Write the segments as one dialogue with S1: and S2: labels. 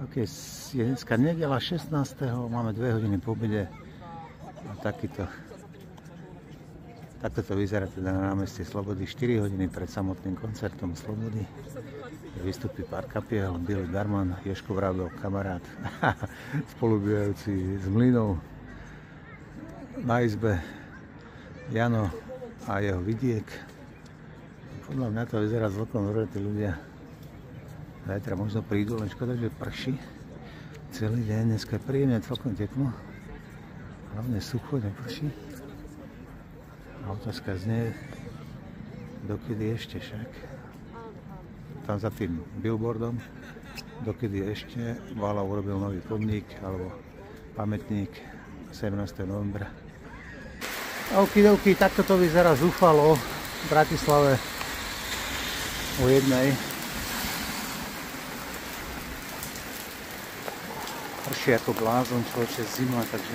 S1: Ok, je dneska nedeľa 16. Máme 2 hodiny po obede a takto to vyzerá teda na námestí Slobody 4 hodiny pred samotným koncertom Slobody. Vystupí pár kapiel, Billy Darman, Ješko Vrábel, kamarát, spolubývajúci z Mlynov, na izbe Jano a jeho vidiek. Podľa mňa to vyzerá celkom dobre, tí ľudia zajtra možno prídu, len škoda, že prší celý deň. Dneska je príjemne celkom teplo, hlavne sucho, neprší. A otázka znie, dokedy ešte však. Tam za tým billboardom, dokedy ešte Vála urobil nový pomník alebo pamätník 17. novembra. Okidoki, takto to vyzerá zúfalo v Bratislave o 1. Prší ako blázon, človeče, zima, takže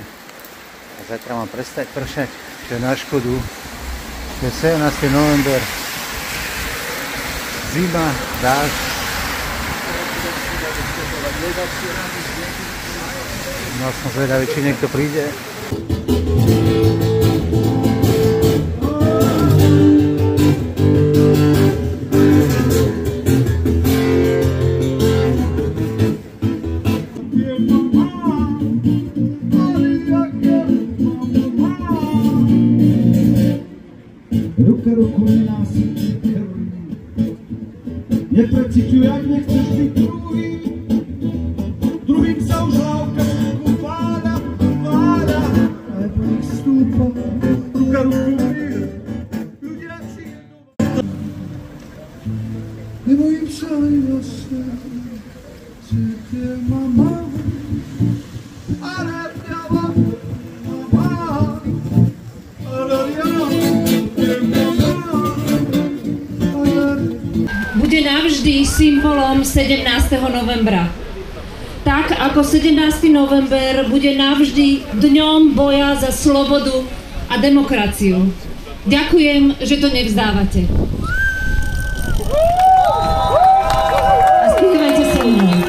S1: zajtra mám prestať pršať, čo je na škodu. Je 17. november, zima, dážď. No som zvedavý, či niekto príde.
S2: Ruka ruku nenásytí krví. Neprecituj, ak nechceš byť druhý. Druhým sa už lávka všetku páda. Ale po nich stúpa. Ruka ruku mír. Ľudia si jedno. Nebojím sa len o sebe, že tie ma mám. A nepriavam ma mám.
S3: Bude navždy symbolom 17. novembra. Tak ako 17. november bude navždy dňom boja za slobodu a demokraciu. Ďakujem, že to nevzdávate. A spívajte so mnou.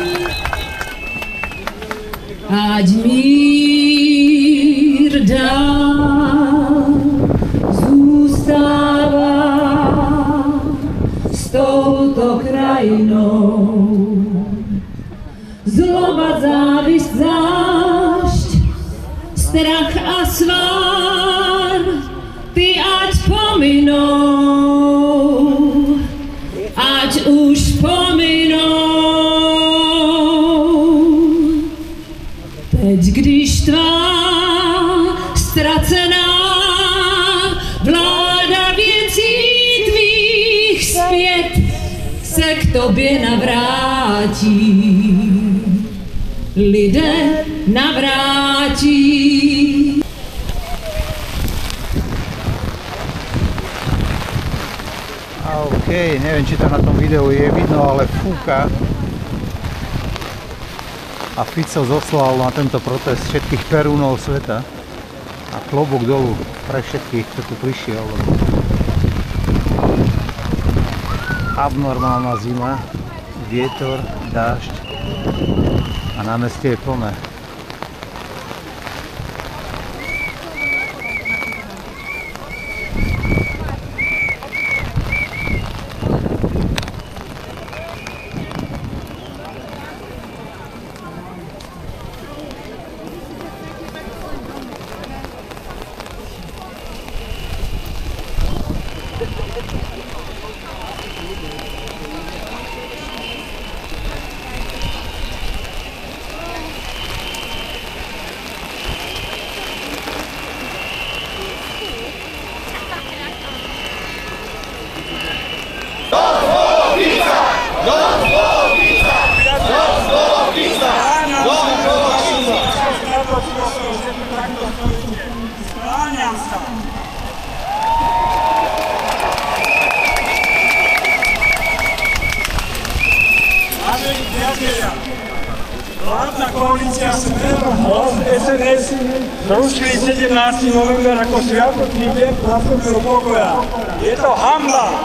S3: Ať mír dál zůstává s touto krajinou. Zloba, závist, zášť, strach a svár, ty ať pominou, ať už pominou. Teď, když tvá ztracená vláda věcí tvých zpět se k tobě navrátí, lidé navrátí.
S1: OK, neviem, či to na tom videu je vidno, ale fúka. A Fico zoslal na tento protest všetkých perúnov sveta. A klobúk dolu pre všetkých, čo tu prišiel. Abnormálna zima, vietor, dážď a námestie je plné.
S4: Vládna koalícia Smer, Hlas, SNS zrušili 17. november ako sviatočný deň pracovného pokoja. Je to hanba!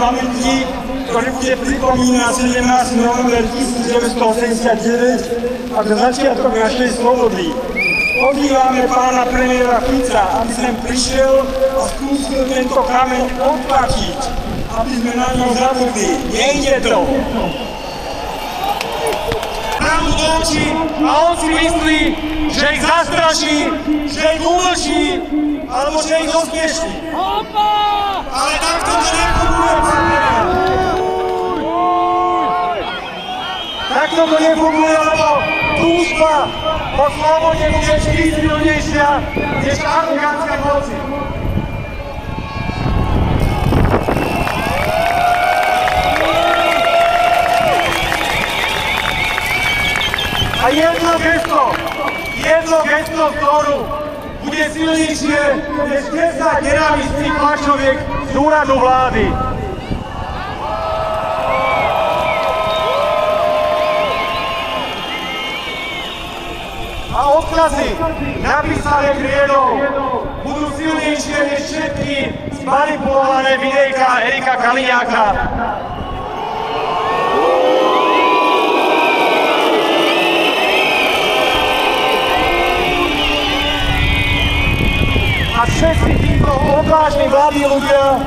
S4: pamätník, ktorý bude pripomínať 17. november 1989 ako začiatok našej slobody. Pozývame pána premiéra Fica, aby sem prišiel a skúsil tento kameň odtlačiť, aby sme na ňo zabudli. Nejde to. Pravdu do očí a on si myslí, že ich zastraší, že ich umlčí, alebo že ich zosmieší. Ale takto to nefunguje, pane. Takto to nefunguje, lebo túžba po slobode bude vždy silnejšia než arogantské moci. A jedno gesto vzoru bude silnejšie než 10 nenávistných plačoviek z úradu vlády. A odkazy napísané kriedou budú silnejšie než všetky zmanipulované videjká Erika Kaliňáka. A všetci títo odvážni mladí ľudia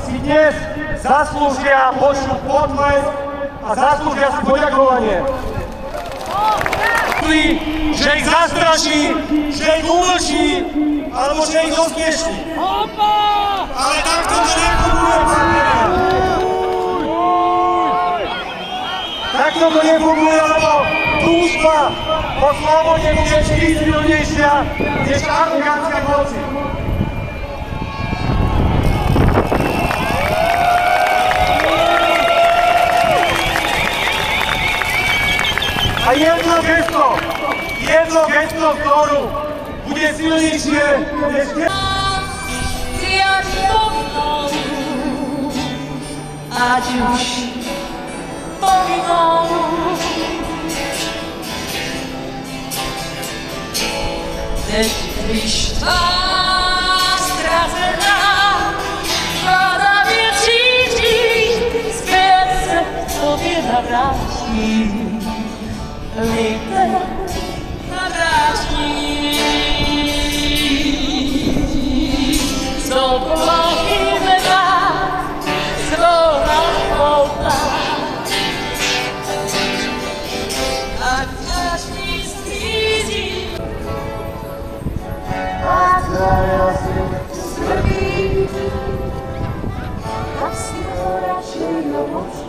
S4: si dnes zaslúžia počuť potlesk a zaslúžia si poďakovanie. Že ich zastraší, že ich umlčí, alebo že ich zosmieší. Ale takto to nefunguje, pane. Takto to nefunguje, lebo túžba po slobode bude vždy silnejšia než arogantské moci. A jedno gesto vzoru bude silnejšie než...
S5: Ať už pohynou, teď když tvá ztracená vláda věřící, zpět se k tobě navrátí. Vítr navrátí. Jsou plochý mena, svou napoutá. A každý sklízí. A zarazy svrdí. Tak si to radšej domočí.